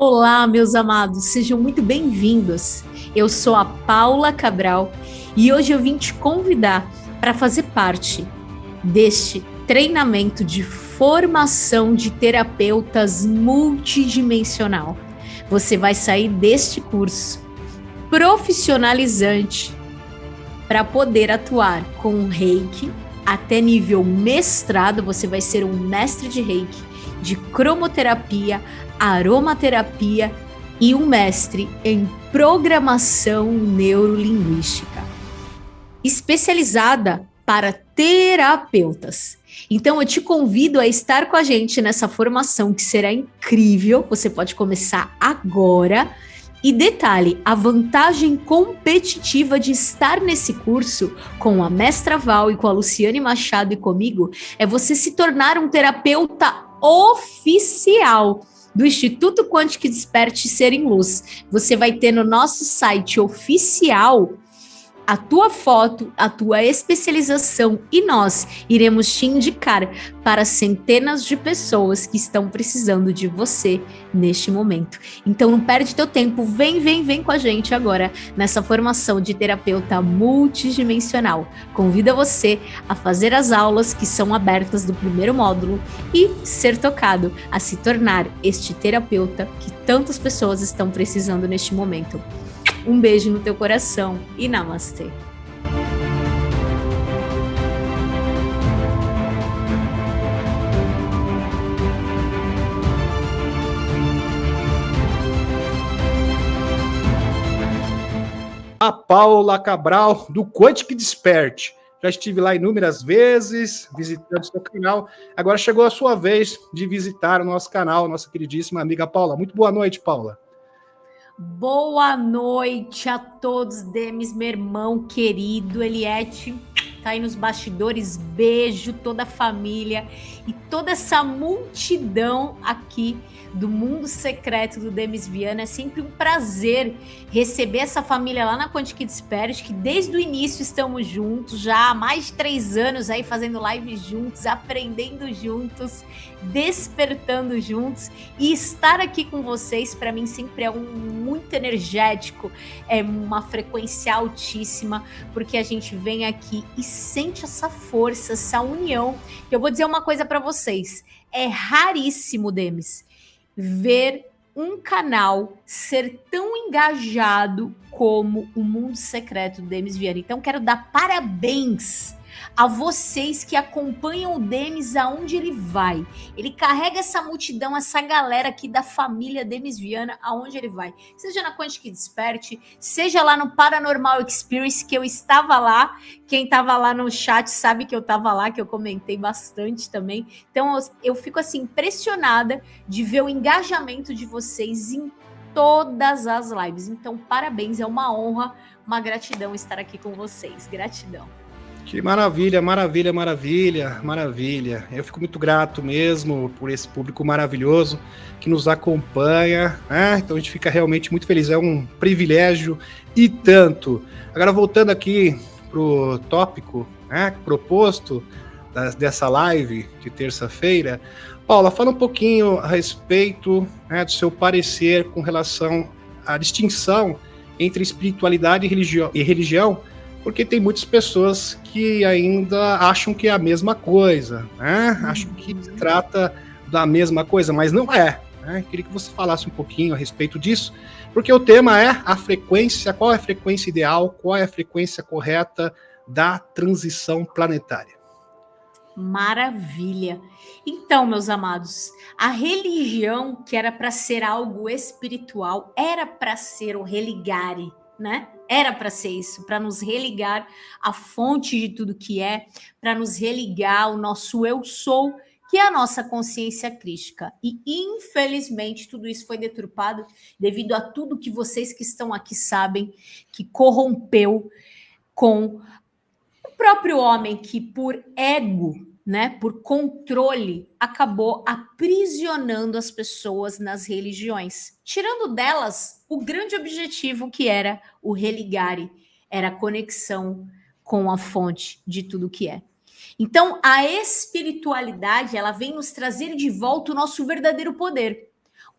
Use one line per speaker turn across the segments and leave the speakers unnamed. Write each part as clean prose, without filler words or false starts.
Olá, meus amados, sejam muito bem-vindos. Eu sou a Paula Cabral e hoje eu vim te convidar para fazer parte deste treinamento de formação de terapeutas multidimensional. Você vai sair deste curso profissionalizante para poder atuar com Reiki até nível mestrado. Você vai ser um mestre de Reiki, de cromoterapia, aromaterapia e um mestre em programação neurolinguística, especializada para terapeutas. Então eu te convido a estar com a gente nessa formação que será incrível. Você pode começar agora. E detalhe, a vantagem competitiva de estar nesse curso com a Mestra Val e com a Luciane Machado e comigo é você se tornar um terapeuta oficial do Instituto Quântico Desperte Ser em Luz. Você vai ter no nosso site oficial a tua foto, a tua especialização, e nós iremos te indicar para centenas de pessoas que estão precisando de você neste momento. Então não perde teu tempo, vem com a gente agora nessa formação de terapeuta multidimensional. Convido você a fazer as aulas que são abertas do primeiro módulo e ser tocado a se tornar este terapeuta que tantas pessoas estão precisando neste momento. Um beijo no teu coração e namastê.
A Paula Cabral, do Quântico Desperte. Já estive lá inúmeras vezes, visitando o seu canal. Agora chegou a sua vez de visitar o nosso canal, nossa queridíssima amiga Paula. Muito boa noite, Paula.
Boa noite a todos, Demis, meu irmão querido, Eliette, tá aí nos bastidores, beijo toda a família e toda essa multidão aqui do mundo secreto do Demis Viana. É sempre um prazer receber essa família lá na Quântico Desperte, que desde o início estamos juntos, já há mais de 3 anos aí fazendo lives juntos, aprendendo juntos, despertando juntos, e estar aqui com vocês para mim sempre é muito energético, é uma frequência altíssima, porque a gente vem aqui e sente essa força, essa união. Eu vou dizer uma coisa para vocês, é raríssimo, Demis, ver um canal ser tão engajado como o Mundo Secreto do Demis Viana. Então quero dar parabéns a vocês que acompanham o Demis aonde ele vai. Ele carrega essa multidão, essa galera aqui da família Demis Viana aonde ele vai. Seja na Quântico Desperte, seja lá no Paranormal Experience, que eu estava lá. Quem estava lá no chat sabe que eu estava lá, que eu comentei bastante também. Então eu fico assim impressionada de ver o engajamento de vocês em todas as lives. Então parabéns, é uma honra, uma gratidão estar aqui com vocês. Gratidão.
Que maravilha, maravilha, maravilha, maravilha. Eu fico muito grato mesmo por esse público maravilhoso que nos acompanha, né? Então a gente fica realmente muito feliz, é um privilégio e tanto. Agora voltando aqui pro tópico, né, proposto dessa live de terça-feira, Paula, fala um pouquinho a respeito, né, do seu parecer com relação à distinção entre espiritualidade e religião, porque tem muitas pessoas que ainda acham que é a mesma coisa, né? Acham que se trata da mesma coisa, mas não é, né? Queria que você falasse um pouquinho a respeito disso, porque o tema é a frequência, qual é a frequência ideal, qual é a frequência correta da transição planetária.
Maravilha. Então, meus amados, a religião, que era para ser algo espiritual, era para ser o religare, né? Era para ser isso, para nos religar à fonte de tudo que é, para nos religar ao nosso eu sou, que é a nossa consciência crística. E, infelizmente, tudo isso foi deturpado devido a tudo que vocês que estão aqui sabem, que corrompeu com o próprio homem que, por ego, né, por controle, acabou aprisionando as pessoas nas religiões, tirando delas o grande objetivo que era o religare, era a conexão com a fonte de tudo que é. Então, a espiritualidade, ela vem nos trazer de volta o nosso verdadeiro poder.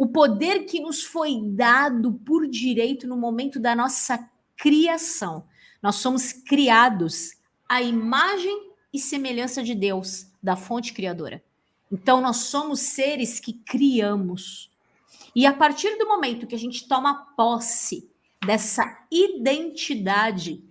o poder que nos foi dado por direito no momento da nossa criação. Nós somos criados à imagem e semelhança de Deus, da fonte criadora. Então, nós somos seres que criamos. E a partir do momento que a gente toma posse dessa identidade,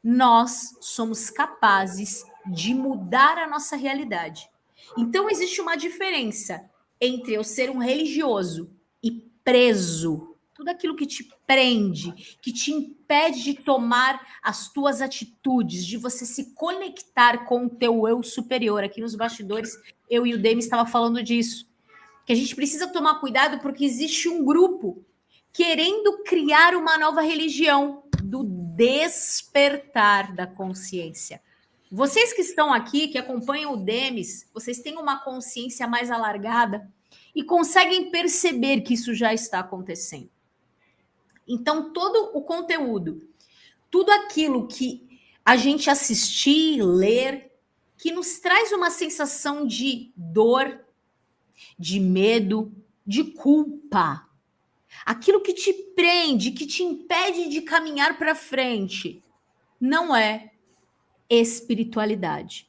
nós somos capazes de mudar a nossa realidade. Então, existe uma diferença entre eu ser um religioso e preso, tudo aquilo que te prende, que te impede de tomar as tuas atitudes, de você se conectar com o teu eu superior. Aqui nos bastidores, eu e o Demi estava falando disso, que a gente precisa tomar cuidado porque existe um grupo querendo criar uma nova religião do despertar da consciência. Vocês que estão aqui, que acompanham o Demis, vocês têm uma consciência mais alargada e conseguem perceber que isso já está acontecendo. Então, todo o conteúdo, tudo aquilo que a gente assistir, ler, que nos traz uma sensação de dor, de medo, de culpa, aquilo que te prende, que te impede de caminhar para frente, não é espiritualidade.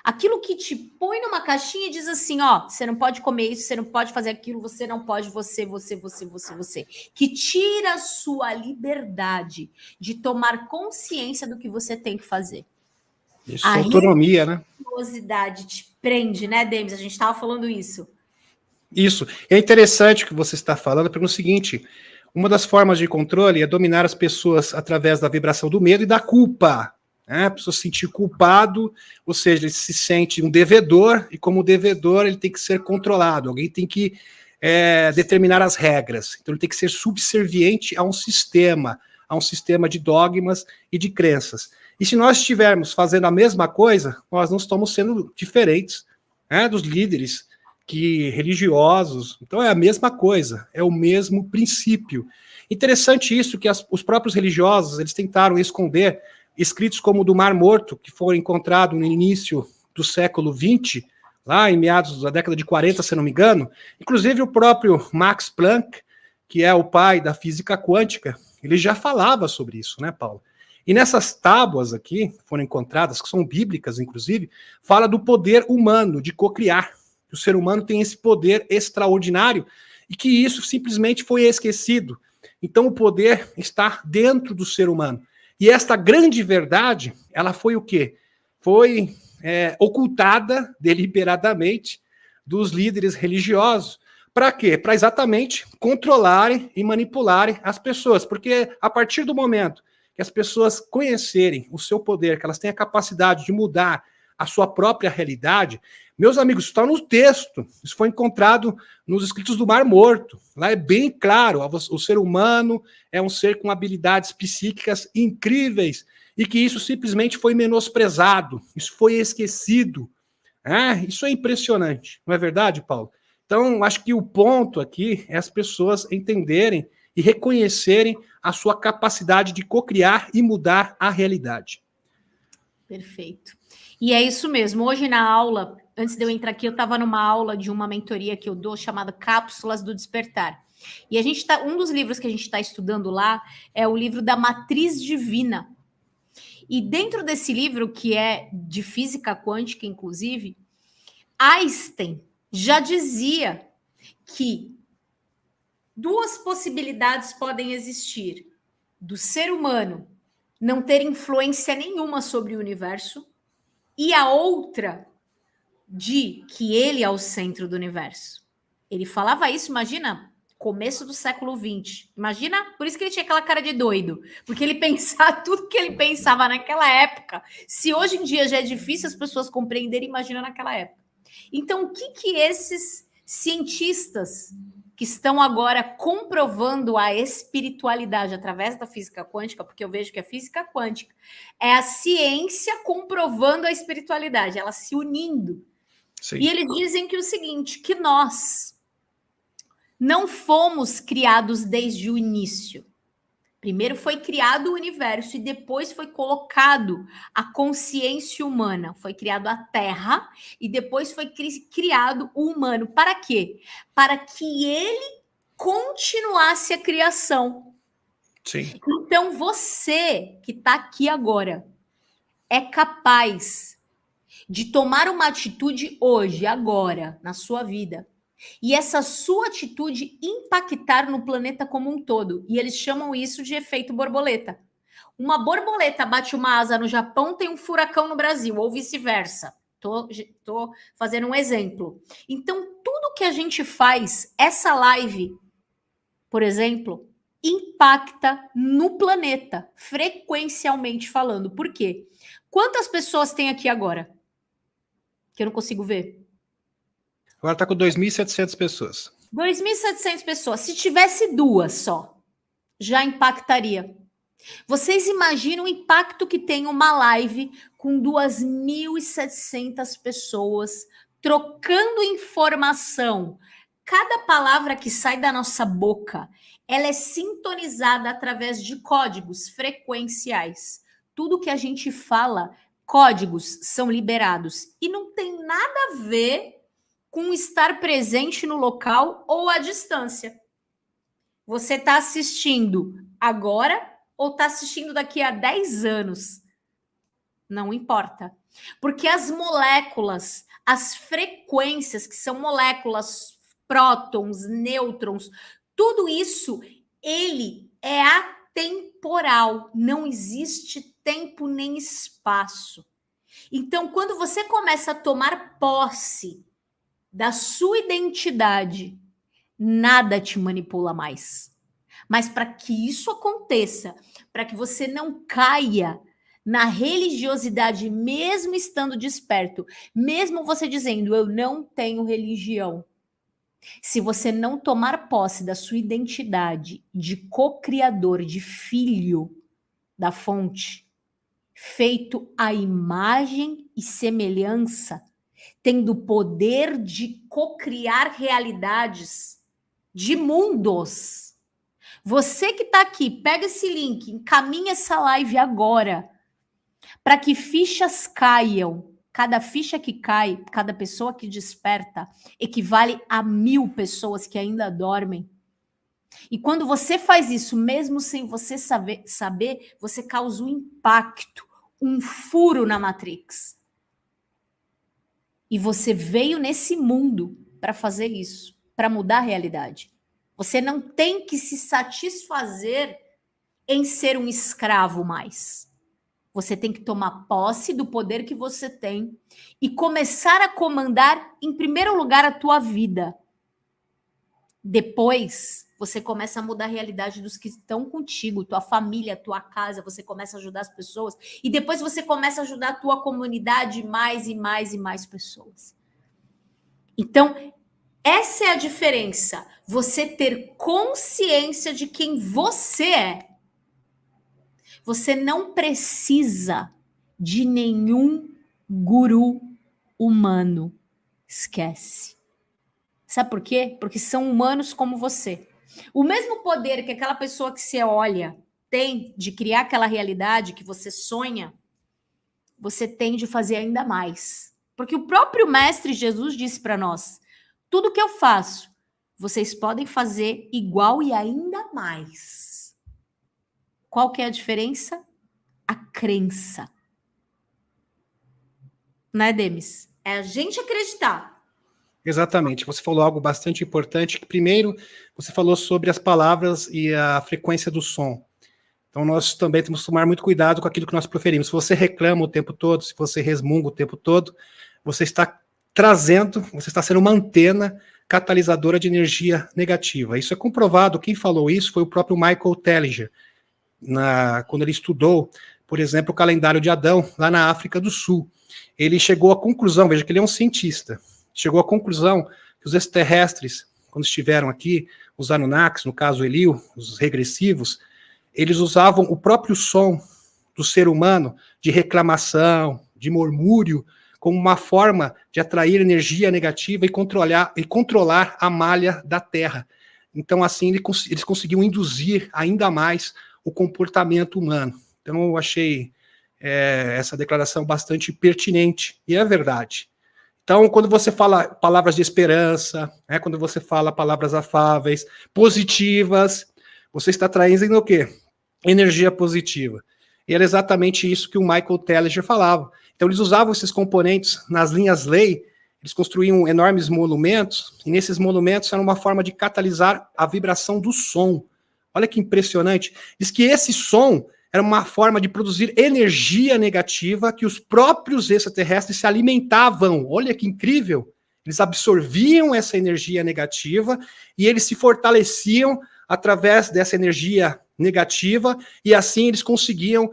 Aquilo que te põe numa caixinha e diz assim, ó, você não pode comer isso, você não pode fazer aquilo, você não pode, você. Que tira a sua liberdade de tomar consciência do que você tem que fazer.
Isso, a autonomia, né?
A religiosidade te prende, né, Demis? A gente estava falando isso.
Isso. É interessante o que você está falando, porque é o seguinte, uma das formas de controle é dominar as pessoas através da vibração do medo e da culpa. A pessoa se sentir culpado, ou seja, ele se sente um devedor, e como devedor ele tem que ser controlado, alguém tem que determinar as regras, então ele tem que ser subserviente a um sistema de dogmas e de crenças. E se nós estivermos fazendo a mesma coisa, nós não estamos sendo diferentes dos líderes religiosos, então é a mesma coisa, é o mesmo princípio. Interessante isso, que os próprios religiosos, eles tentaram esconder escritos como o do Mar Morto, que foram encontrados no início do século XX, lá em meados da década de 40, se não me engano. Inclusive o próprio Max Planck, que é o pai da física quântica, ele já falava sobre isso, né, Paulo? E nessas tábuas aqui, foram encontradas, que são bíblicas, inclusive, fala do poder humano de cocriar. O ser humano tem esse poder extraordinário e que isso simplesmente foi esquecido. Então o poder está dentro do ser humano. E esta grande verdade, ela foi o quê? Foi ocultada deliberadamente dos líderes religiosos. Para quê? Para exatamente controlarem e manipularem as pessoas. Porque a partir do momento que as pessoas conhecerem o seu poder, que elas têm a capacidade de mudar a sua própria realidade, meus amigos, isso está no texto, isso foi encontrado nos escritos do Mar Morto. Lá é bem claro, o ser humano é um ser com habilidades psíquicas incríveis e que isso simplesmente foi menosprezado, isso foi esquecido. Isso é impressionante, não é verdade, Paulo? Então, acho que o ponto aqui é as pessoas entenderem e reconhecerem a sua capacidade de cocriar e mudar a realidade.
Perfeito. E é isso mesmo. Hoje na aula, antes de eu entrar aqui, eu estava numa aula de uma mentoria que eu dou chamada Cápsulas do Despertar. E a gente um dos livros que a gente está estudando lá é o livro da Matriz Divina. E dentro desse livro, que é de física quântica, inclusive, Einstein já dizia que duas possibilidades podem existir: do ser humano não ter influência nenhuma sobre o universo, e a outra de que ele é o centro do universo. Ele falava isso, imagina, começo do século XX. Imagina, por isso que ele tinha aquela cara de doido, porque ele pensava tudo que ele pensava naquela época. Se hoje em dia já é difícil as pessoas compreenderem, imagina naquela época. Então, o que esses cientistas que estão agora comprovando a espiritualidade através da física quântica, porque eu vejo que a física quântica é a ciência comprovando a espiritualidade, ela se unindo. Sim. E eles dizem que o seguinte, que nós não fomos criados desde o início. Primeiro foi criado o universo e depois foi colocado a consciência humana. Foi criado a Terra e depois foi criado o humano. Para quê? Para que ele continuasse a criação.
Sim.
Então, você que está aqui agora é capaz de tomar uma atitude hoje, agora, na sua vida, e essa sua atitude impactar no planeta como um todo. E eles chamam isso de efeito borboleta. Uma borboleta bate uma asa no Japão, tem um furacão no Brasil, ou vice-versa. Tô fazendo um exemplo. Então, tudo que a gente faz, essa live, por exemplo, impacta no planeta, frequencialmente falando. Por quê? Quantas pessoas tem aqui agora? Que eu não consigo ver.
Agora está com 2.700 pessoas.
2.700 pessoas. Se tivesse duas só, já impactaria. Vocês imaginam o impacto que tem uma live com 2.700 pessoas trocando informação. Cada palavra que sai da nossa boca, ela é sintonizada através de códigos frequenciais. Tudo que a gente fala, códigos são liberados. E não tem nada a ver com estar presente no local ou à distância. Você está assistindo agora ou está assistindo daqui a 10 anos? Não importa. Porque as moléculas, as frequências, que são moléculas, prótons, nêutrons, tudo isso, ele é atemporal. Não existe tempo nem espaço. Então, quando você começa a tomar posse da sua identidade, nada te manipula mais. Mas para que isso aconteça, para que você não caia na religiosidade, mesmo estando desperto, mesmo você dizendo, eu não tenho religião, se você não tomar posse da sua identidade de co-criador, de filho da fonte, feito à imagem e semelhança, tendo o poder de co-criar realidades, de mundos. Você que está aqui, pega esse link, encaminha essa live agora, para que fichas caiam. Cada ficha que cai, cada pessoa que desperta, equivale a 1.000 pessoas que ainda dormem. E quando você faz isso, mesmo sem você saber, você causa um impacto, um furo na Matrix. E você veio nesse mundo para fazer isso, para mudar a realidade. Você não tem que se satisfazer em ser um escravo mais. Você tem que tomar posse do poder que você tem e começar a comandar, em primeiro lugar, a tua vida. Depois, você começa a mudar a realidade dos que estão contigo, tua família, tua casa, você começa a ajudar as pessoas e depois você começa a ajudar a tua comunidade, mais e mais e mais pessoas. Então, essa é a diferença. Você ter consciência de quem você é. Você não precisa de nenhum guru humano. Esquece. Sabe por quê? Porque são humanos como você. O mesmo poder que aquela pessoa que você olha tem de criar aquela realidade que você sonha, você tem de fazer ainda mais. Porque o próprio Mestre Jesus disse para nós, tudo que eu faço, vocês podem fazer igual e ainda mais. Qual que é a diferença? A crença. Né, Demis? É a gente acreditar.
Exatamente. Você falou algo bastante importante. Primeiro, você falou sobre as palavras e a frequência do som. Então, nós também temos que tomar muito cuidado com aquilo que nós proferimos. Se você reclama o tempo todo, se você resmunga o tempo todo, você está trazendo, você está sendo uma antena catalisadora de energia negativa. Isso é comprovado. Quem falou isso foi o próprio Michael Tellinger, quando ele estudou, por exemplo, o calendário de Adão, lá na África do Sul. Ele chegou à conclusão, veja que ele é um cientista, chegou à conclusão que os extraterrestres, quando estiveram aqui, os Anunnakis, no caso Eliu, os regressivos, eles usavam o próprio som do ser humano de reclamação, de murmúrio, como uma forma de atrair energia negativa e controlar a malha da Terra. Então, assim, eles conseguiam induzir ainda mais o comportamento humano. Então, eu achei essa declaração bastante pertinente, e é verdade. Então, quando você fala palavras de esperança, quando você fala palavras afáveis, positivas, você está trazendo o quê? Energia positiva. E era exatamente isso que o Michael Telliger falava. Então, eles usavam esses componentes nas linhas lei, eles construíam enormes monumentos, e nesses monumentos era uma forma de catalisar a vibração do som. Olha que impressionante. Diz que esse som era uma forma de produzir energia negativa que os próprios extraterrestres se alimentavam. Olha que incrível! Eles absorviam essa energia negativa e eles se fortaleciam através dessa energia negativa e assim eles conseguiam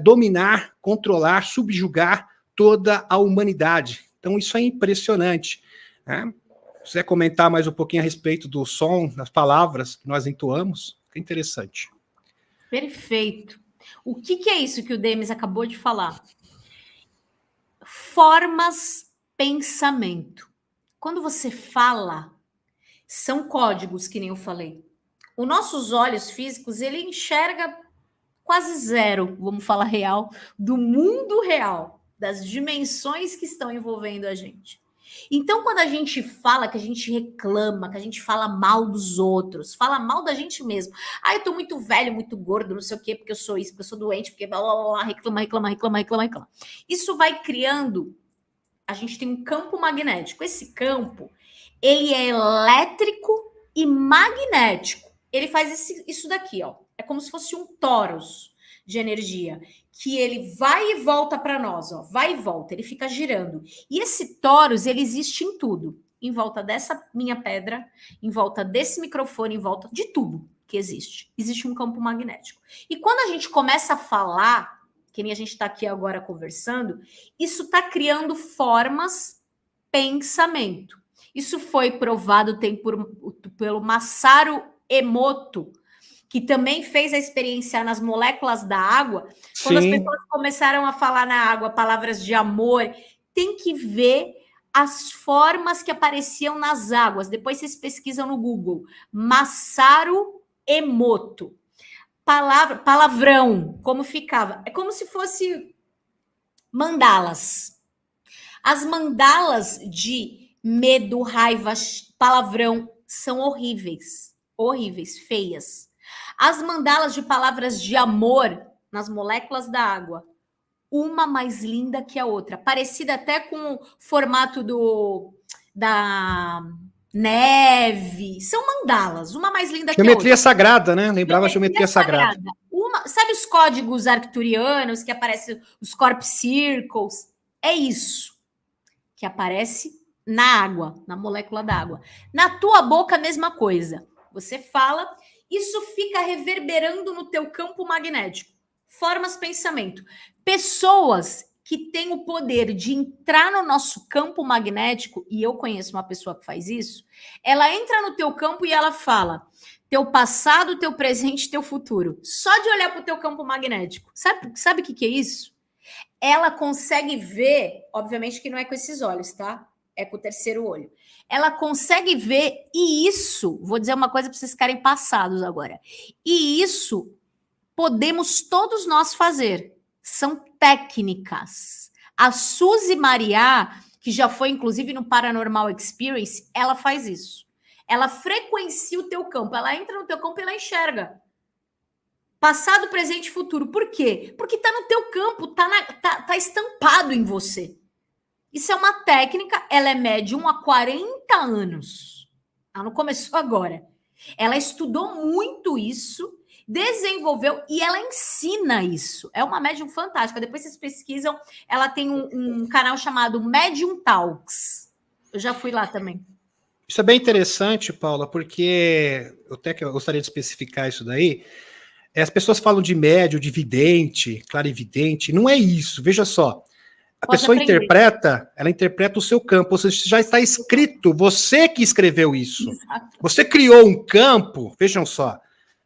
dominar, controlar, subjugar toda a humanidade. Então isso é impressionante, né? Se quiser comentar mais um pouquinho a respeito do som, das palavras que nós entoamos, é interessante.
Perfeito. O que é isso que o Demis acabou de falar? Formas pensamento. Quando você fala, são códigos, que nem eu falei. Os nossos olhos físicos, ele enxerga quase zero, vamos falar real, do mundo real, das dimensões que estão envolvendo a gente. Então, quando a gente fala, que a gente reclama, que a gente fala mal dos outros, fala mal da gente mesmo. Ah, eu tô muito velho, muito gordo, não sei o quê, porque eu sou isso, porque eu sou doente, porque blá, blá, blá, reclama. Isso vai criando... A gente tem um campo magnético. Esse campo, ele é elétrico e magnético. Ele faz isso daqui, ó. É como se fosse um torus de energia, que ele vai e volta para nós, ó, vai e volta, ele fica girando. E esse torus, ele existe em tudo, em volta dessa minha pedra, em volta desse microfone, em volta de tudo que existe. Existe um campo magnético. E quando a gente começa a falar, que nem a gente está aqui agora conversando, isso está criando formas pensamento. Isso foi provado pelo Masaru Emoto, que também fez a experiência nas moléculas da água. Quando
Sim.
as pessoas começaram a falar na água palavras de amor, tem que ver as formas que apareciam nas águas. Depois vocês pesquisam no Google. Masaru Emoto. Palavrão, como ficava? É como se fosse mandalas. As mandalas de medo, raiva, palavrão são horríveis. Horríveis, feias. As mandalas de palavras de amor nas moléculas da água, uma mais linda que a outra, parecida até com o formato da neve. São mandalas, uma mais linda que a outra.
Geometria sagrada, né? Lembrava a geometria sagrada.
Sabe os códigos arcturianos que aparecem, os corp circles? É isso que aparece na água, na molécula da água. Na tua boca, a mesma coisa. Você fala, isso fica reverberando no teu campo magnético. Formas pensamento. Pessoas que têm o poder de entrar no nosso campo magnético, e eu conheço uma pessoa que faz isso, ela entra no teu campo e ela fala teu passado, teu presente, teu futuro. Só de olhar para o teu campo magnético. Sabe o que é isso? Ela consegue ver, obviamente que não é com esses olhos, tá? É com o terceiro olho. Ela consegue ver, e isso, vou dizer uma coisa para vocês ficarem passados agora. E isso podemos todos nós fazer. São técnicas. A Suzy Maria, que já foi inclusive no Paranormal Experience, ela faz isso. Ela frequencia o teu campo, ela entra no teu campo e ela enxerga. Passado, presente e futuro. Por quê? Porque está no teu campo, tá estampado em você. Isso é uma técnica, ela é médium há 40 anos. Ela não começou agora. Ela estudou muito isso, desenvolveu e ela ensina isso. É uma médium fantástica. Depois vocês pesquisam, ela tem um canal chamado Medium Talks. Eu já fui lá também.
Isso é bem interessante, Paula, porque eu gostaria de especificar isso daí. As pessoas falam de médium, de vidente, clarividente. Não é isso, veja só. A pessoa ela interpreta o seu campo, ou seja, já está escrito, você que escreveu isso. Exato. Você criou um campo, vejam só,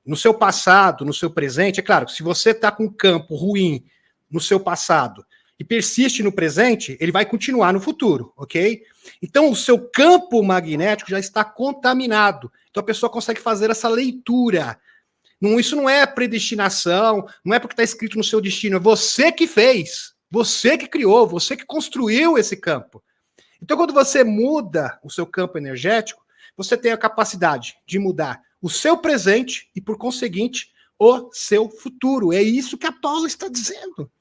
no seu passado, no seu presente. É claro que se você está com um campo ruim no seu passado e persiste no presente, ele vai continuar no futuro, ok? Então, o seu campo magnético já está contaminado. Então, a pessoa consegue fazer essa leitura. Isso não é predestinação, não é porque está escrito no seu destino, é você que fez, você que criou, você que construiu esse campo. Então, quando você muda o seu campo energético, você tem a capacidade de mudar o seu presente e, por conseguinte, o seu futuro. É isso que a Paula está dizendo.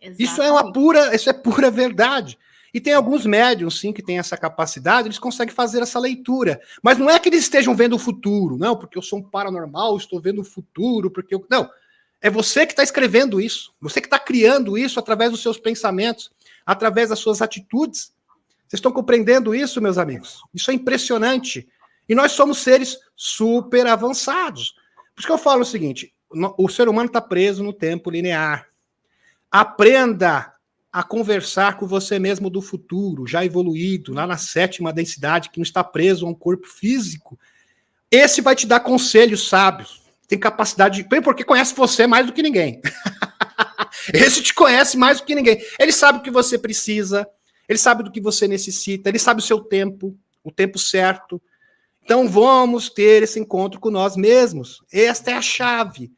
Exatamente.
Isso é pura verdade. E tem alguns médiums, sim, que têm essa capacidade, eles conseguem fazer essa leitura. Mas não é que eles estejam vendo o futuro, não, porque eu sou um paranormal, estou vendo o futuro, porque eu... Não, é você que está escrevendo isso, você que está criando isso através dos seus pensamentos, através das suas atitudes. Vocês estão compreendendo isso, meus amigos? Isso é impressionante. E nós somos seres super avançados. Por isso que eu falo o seguinte, o ser humano está preso no tempo linear. Aprenda a conversar com você mesmo do futuro, já evoluído, lá na 7ª densidade, que não está preso a um corpo físico. Esse vai te dar conselhos sábios. Tem capacidade de... Porque conhece você mais do que ninguém. Esse te conhece mais do que ninguém. Ele sabe o que você precisa, ele sabe do que você necessita, ele sabe o tempo certo. Então vamos ter esse encontro com nós mesmos. Esta é a chave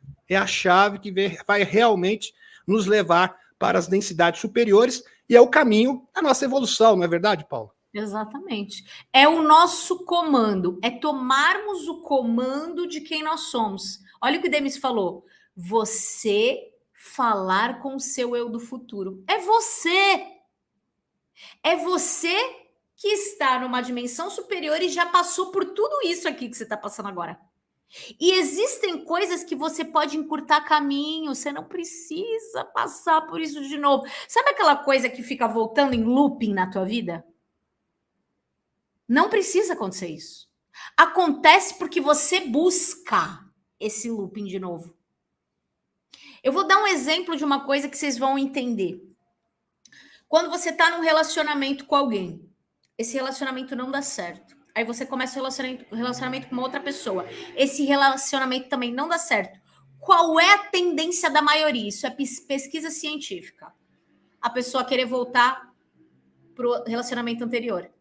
que vai realmente nos levar para as densidades superiores e é o caminho da nossa evolução, não é verdade, Paulo?
Exatamente. É o nosso comando, é tomarmos o comando de quem nós somos. Olha o que o Demis falou. Você falar com o seu eu do futuro. É você. É você que está numa dimensão superior e já passou por tudo isso aqui que você está passando agora. E existem coisas que você pode encurtar caminho, você não precisa passar por isso de novo. Sabe aquela coisa que fica voltando em looping na tua vida? Não precisa acontecer isso. Acontece porque você busca esse looping de novo. Eu vou dar um exemplo de uma coisa que vocês vão entender. Quando você está num relacionamento com alguém, esse relacionamento não dá certo. Aí você começa o relacionamento com uma outra pessoa. Esse relacionamento também não dá certo. Qual é a tendência da maioria? Isso é pesquisa científica. A pessoa querer voltar pro relacionamento anterior.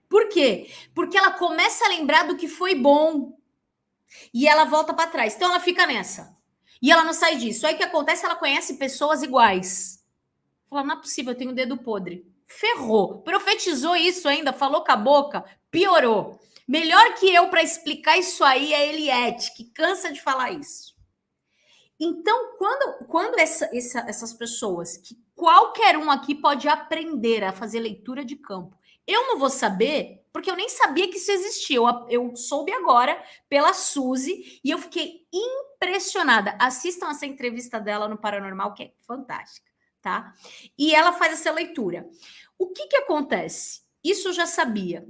Por quê? Porque ela começa a lembrar do que foi bom e ela volta para trás. Então ela fica nessa. E ela não sai disso. Aí o que acontece? Ela conhece pessoas iguais. Fala, não é possível, eu tenho o dedo podre. Ferrou. Profetizou isso ainda, falou com a boca, piorou. Melhor que eu para explicar isso aí é Eliette, que cansa de falar isso. Então, quando essas pessoas, que qualquer um aqui pode aprender a fazer leitura de campo, eu não vou saber, porque eu nem sabia que isso existia. Eu soube agora pela Suzy e eu fiquei impressionada. Assistam essa entrevista dela no Paranormal, que é fantástica, tá? E ela faz essa leitura. O que acontece? Isso eu já sabia.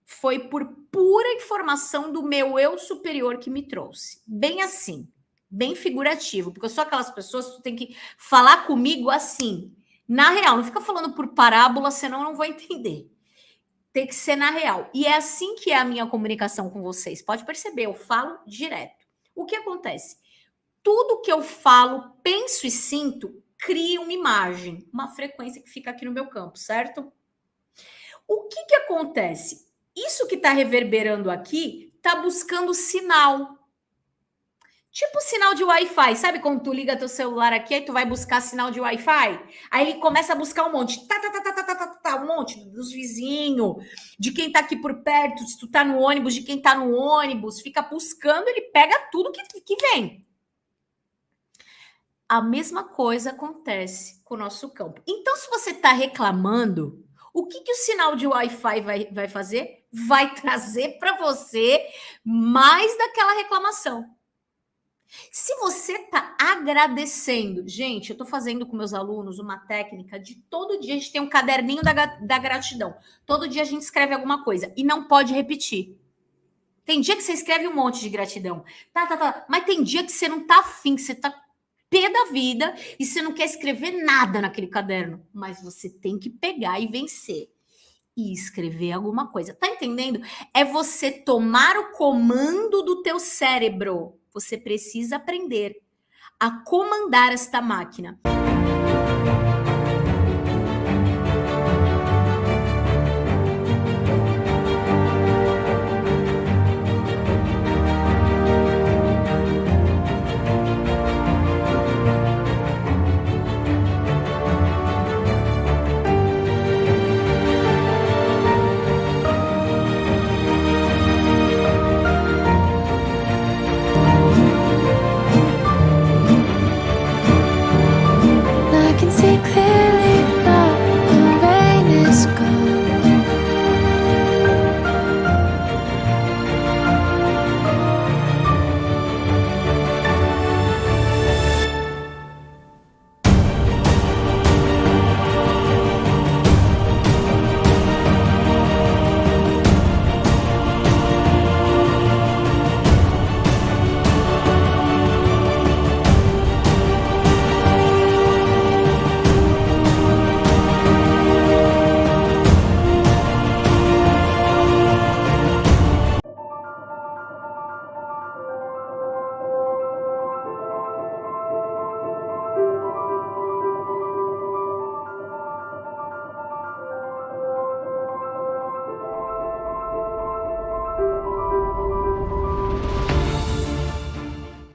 Foi por pura informação do meu eu superior que me trouxe. Bem assim, bem figurativo, porque eu sou aquelas pessoas que tu tem que falar comigo assim, na real. Não fica falando por parábola, senão eu não vou entender. Tem que ser na real. E é assim que é a minha comunicação com vocês. Pode perceber, eu falo direto. O que acontece? Tudo que eu falo, penso e sinto, cria uma imagem, uma frequência que fica aqui no meu campo, certo? O que acontece? Isso que está reverberando aqui está buscando sinal. Tipo sinal de Wi-Fi. Sabe quando tu liga teu celular aqui e tu vai buscar sinal de Wi-Fi? Aí ele começa a buscar um monte. Um monte dos vizinhos, de quem tá aqui por perto, se tu tá no ônibus, de quem tá no ônibus. Fica buscando, ele pega tudo que vem. A mesma coisa acontece com o nosso campo. Então, se você está reclamando, o que o sinal de Wi-Fi vai fazer? Vai trazer para você mais daquela reclamação. Se você está agradecendo, gente, eu estou fazendo com meus alunos uma técnica de todo dia a gente tem um caderninho da gratidão. Todo dia a gente escreve alguma coisa e não pode repetir. Tem dia que você escreve um monte de gratidão. Mas tem dia que você não está afim, que você está pé da vida e você não quer escrever nada naquele caderno. Mas você tem que pegar e vencer. E escrever alguma coisa. Tá entendendo? É você tomar o comando do teu cérebro. Você precisa aprender a comandar esta máquina.